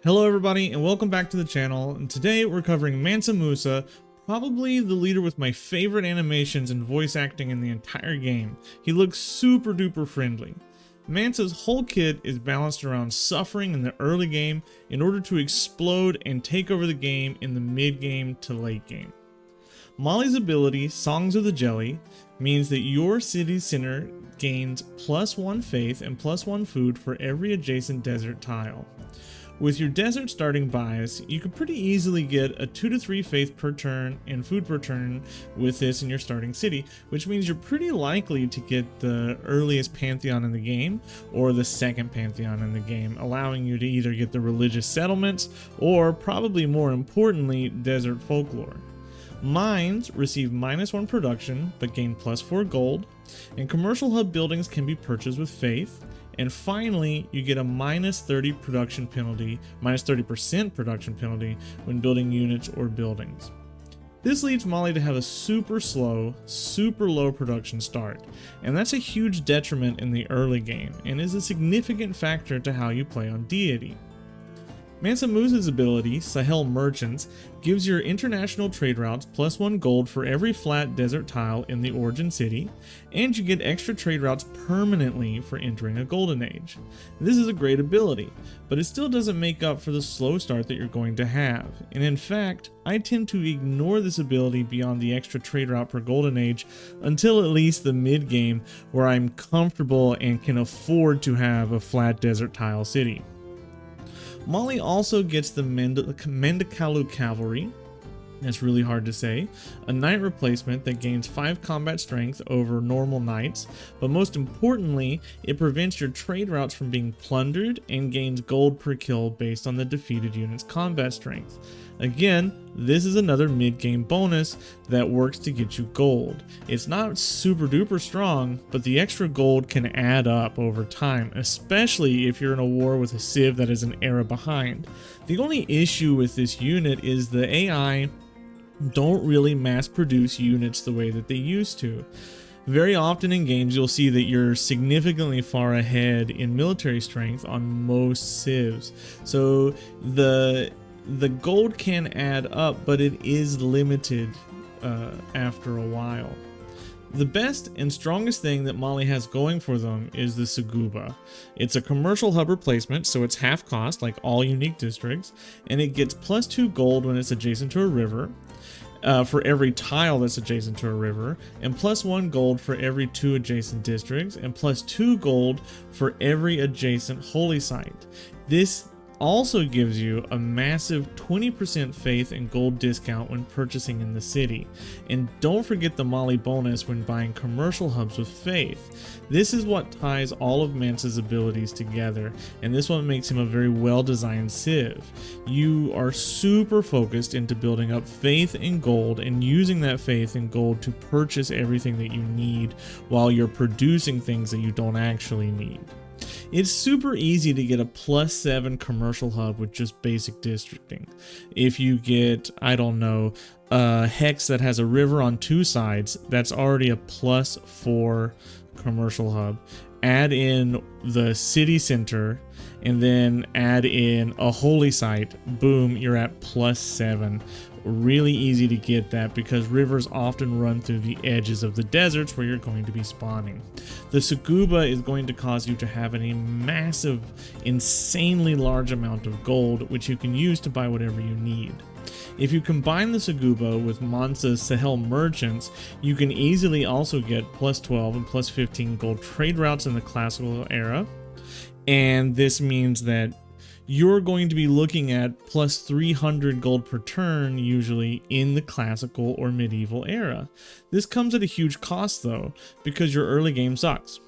Hello everybody and welcome back to the channel, and today we're covering Mansa Musa, probably the leader with my favorite animations and voice acting in the entire game. He looks super duper friendly. Mansa's whole kit is balanced around suffering in the early game in order to explode and take over the game in the mid game to late game. Molly's ability, Songs of the Jelly, means that your city center gains +1 faith and +1 food for every adjacent desert tile. With your desert starting bias, you can pretty easily get a 2 to 3 faith per turn and food per turn with this in your starting city, which means you're pretty likely to get the earliest pantheon in the game or the second pantheon in the game, allowing you to either get the religious settlements or, probably more importantly, desert folklore. Mines receive -1 production but gain +4 gold, and commercial hub buildings can be purchased with faith. And finally, you get a -30% production penalty when building units or buildings. This leads Molly to have a super slow, super low production start, and that's a huge detriment in the early game and is a significant factor to how you play on deity. Mansa Musa's ability, Sahel Merchants, gives your international trade routes +1 gold for every flat desert tile in the origin city, and you get extra trade routes permanently for entering a golden age. This is a great ability, but it still doesn't make up for the slow start that you're going to have, and in fact, I tend to ignore this ability beyond the extra trade route per golden age until at least the mid game, where I'm comfortable and can afford to have a flat desert tile city. Molly also gets the Mendakalu Cavalry, that's really hard to say, a knight replacement that gains 5 combat strength over normal knights, but most importantly, it prevents your trade routes from being plundered and gains gold per kill based on the defeated unit's combat strength. Again, this is another mid-game bonus that works to get you gold. It's not super duper strong, but the extra gold can add up over time, especially if you're in a war with a civ that is an era behind. The only issue with this unit is the AI don't really mass produce units the way that they used to. Very often in games you'll see that you're significantly far ahead in military strength on most civs, so the gold can add up, but it is limited after a while. The best and strongest thing that Molly has going for them is the Seuba. It's a commercial hub replacement, so it's half cost like all unique districts, and it gets +2 gold when it's adjacent to a river, for every tile that's adjacent to a river, and +1 gold for every 2 adjacent districts, and +2 gold for every adjacent holy site. This also gives you a massive 20% faith and gold discount when purchasing in the city. And don't forget the Molly bonus when buying commercial hubs with faith. This is what ties all of Mansa's abilities together, and this one makes him a very well designed civ. You are super focused into building up faith and gold and using that faith and gold to purchase everything that you need while you're producing things that you don't actually need. It's super easy to get a +7 commercial hub with just basic districting. If you get, I don't know, a hex that has a river on 2 sides, that's already a +4 commercial hub. Add in the city center and then add in a holy site, boom, you're at +7. Really easy to get that because rivers often run through the edges of the deserts where you're going to be spawning. The Seuba is going to cause you to have a massive, insanely large amount of gold, which you can use to buy whatever you need. If you combine the Seuba with Mansa's Sahel Merchants, you can easily also get +12 and +15 gold trade routes in the classical era, and this means that you're going to be looking at +300 gold per turn usually in the classical or medieval era. This comes at a huge cost though, because your early game sucks.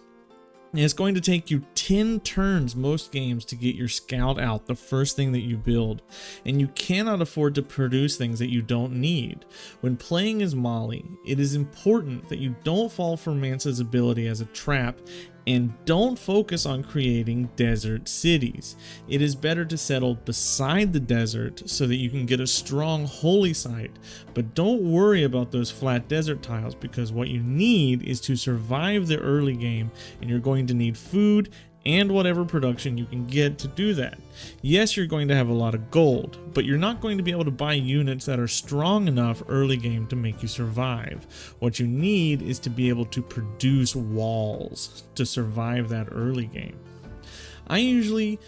And it's going to take you 10 turns most games to get your scout out, the first thing that you build, and you cannot afford to produce things that you don't need. When playing as Molly, it is important that you don't fall for Mansa's ability as a trap and don't focus on creating desert cities. It is better to settle beside the desert so that you can get a strong holy site, but don't worry about those flat desert tiles because what you need is to survive the early game, and you're going to need food and whatever production you can get to do that. Yes, you're going to have a lot of gold, but you're not going to be able to buy units that are strong enough early game to make you survive. What you need is to be able to produce walls to survive that early game. I usually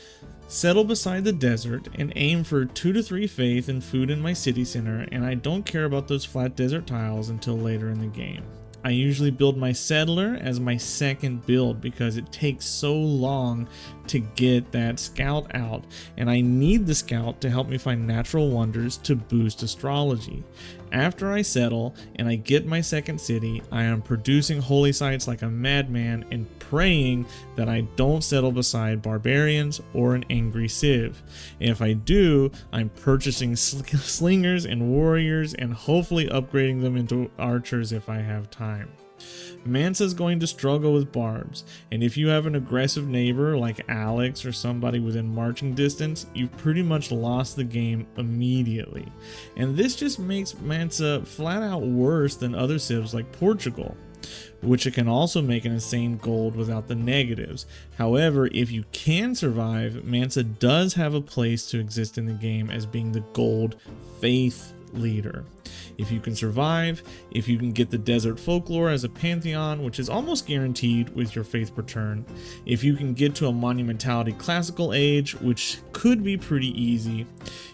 settle beside the desert and aim for 2 to 3 faith and food in my city center, and I don't care about those flat desert tiles until later in the game. I usually build my settler as my second build because it takes so long to get that scout out, and I need the scout to help me find natural wonders to boost astrology. After I settle and I get my second city, I am producing holy sites like a madman and praying that I don't settle beside barbarians or an angry civ. And if I do, I'm purchasing slingers and warriors and hopefully upgrading them into archers if I have time. Mansa is going to struggle with barbs, and if you have an aggressive neighbor like Alex or somebody within marching distance, you've pretty much lost the game immediately. And this just makes Mansa flat out worse than other civs like Portugal, which it can also make an insane gold without the negatives. However, if you can survive, Mansa does have a place to exist in the game as being the gold faith leader. If you can survive, if you can get the desert folklore as a pantheon, which is almost guaranteed with your faith per turn, if you can get to a monumentality classical age, which could be pretty easy,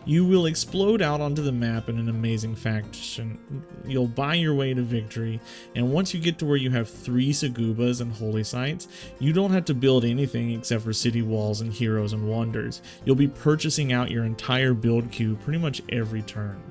you will explode out onto the map in an amazing fashion. You'll buy your way to victory, and once you get to where you have 3 Seubas and holy sites, you don't have to build anything except for city walls and heroes and wonders. You'll be purchasing out your entire build queue pretty much every turn.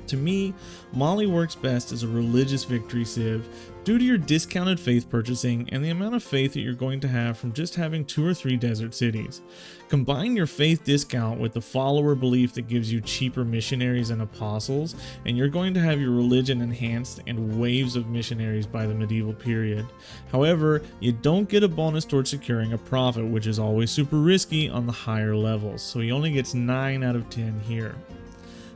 To me, Mali works best as a religious victory civ due to your discounted faith purchasing and the amount of faith that you're going to have from just having 2 or 3 desert cities. Combine your faith discount with the follower belief that gives you cheaper missionaries and apostles, and you're going to have your religion enhanced and waves of missionaries by the medieval period. However, you don't get a bonus towards securing a prophet, which is always super risky on the higher levels, so he only gets 9 out of 10 here.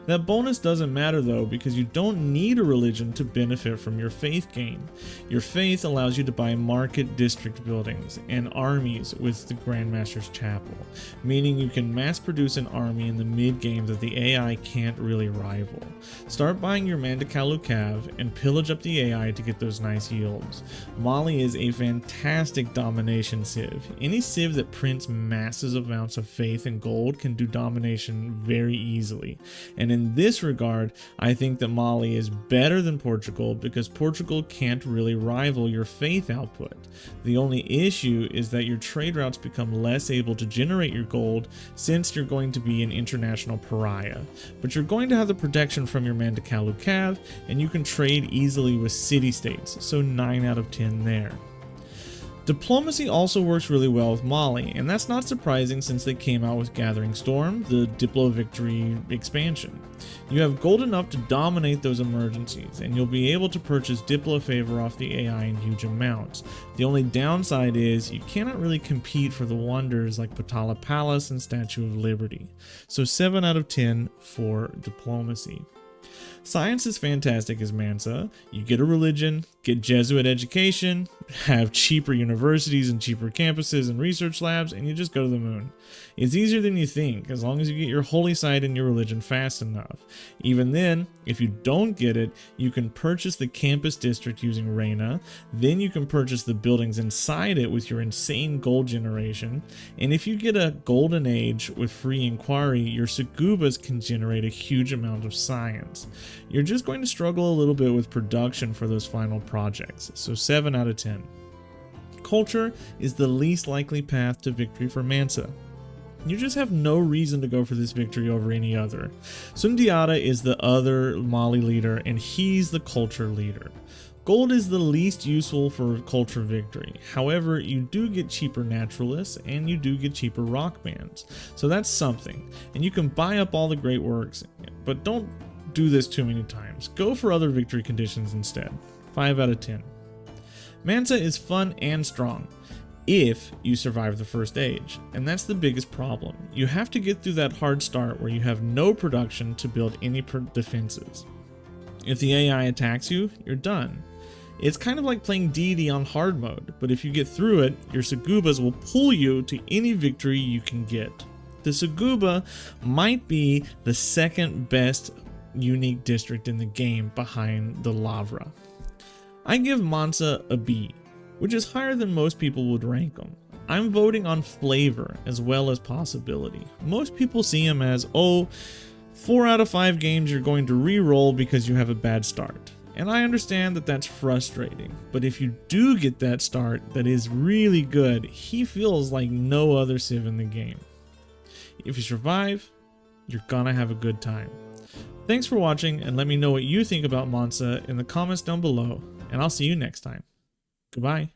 That bonus doesn't matter though, because you don't need a religion to benefit from your faith gain. Your faith allows you to buy market district buildings and armies with the Grandmaster's Chapel, meaning you can mass produce an army in the mid game that the AI can't really rival. Start buying your Mandakalu Cav and pillage up the AI to get those nice yields. Mali is a fantastic domination civ. Any civ that prints massive amounts of faith and gold can do domination very easily, and in this regard, I think that Mali is better than Portugal because Portugal can't really rival your faith output. The only issue is that your trade routes become less able to generate your gold since you're going to be an international pariah. But you're going to have the protection from your Mandakalu Cav, and you can trade easily with city-states, so 9 out of 10 there. Diplomacy also works really well with Mali, and that's not surprising since they came out with Gathering Storm, the Diplo Victory expansion. You have gold enough to dominate those emergencies, and you'll be able to purchase Diplo favor off the AI in huge amounts. The only downside is you cannot really compete for the wonders like Potala Palace and Statue of Liberty, so 7 out of 10 for diplomacy. Science is fantastic as Mansa. You get a religion, get Jesuit education, have cheaper universities and cheaper campuses and research labs, and you just go to the moon. It's easier than you think, as long as you get your holy site and your religion fast enough. Even then, if you don't get it, you can purchase the campus district using Reina, then you can purchase the buildings inside it with your insane gold generation, and if you get a golden age with free inquiry, your Sugubas can generate a huge amount of science. You're just going to struggle a little bit with production for those final projects, so 7 out of 10. Culture is the least likely path to victory for Mansa. You just have no reason to go for this victory over any other. Sundiata is the other Mali leader, and he's the culture leader. Gold is the least useful for culture victory. However, you do get cheaper naturalists and you do get cheaper rock bands. So that's something. And you can buy up all the great works, but don't do this too many times. Go for other victory conditions instead. 5 out of 10. Mansa is fun and strong if you survive the first age, and that's the biggest problem. You have to get through that hard start where you have no production to build any defenses. If the AI attacks you, you're done. It's kind of like playing deity on hard mode, but if you get through it, your Segubas will pull you to any victory you can get. The Seuba might be the second best unique district in the game behind the Lavra. I give Mansa a B, which is higher than most people would rank him. I'm voting on flavor as well as possibility. Most people see him as, oh, 4 out of 5 games you're going to re-roll because you have a bad start. And I understand that that's frustrating, but if you do get that start that is really good, he feels like no other Civ in the game. If you survive, you're gonna have a good time. Thanks for watching, and let me know what you think about Mansa in the comments down below, and I'll see you next time. Goodbye.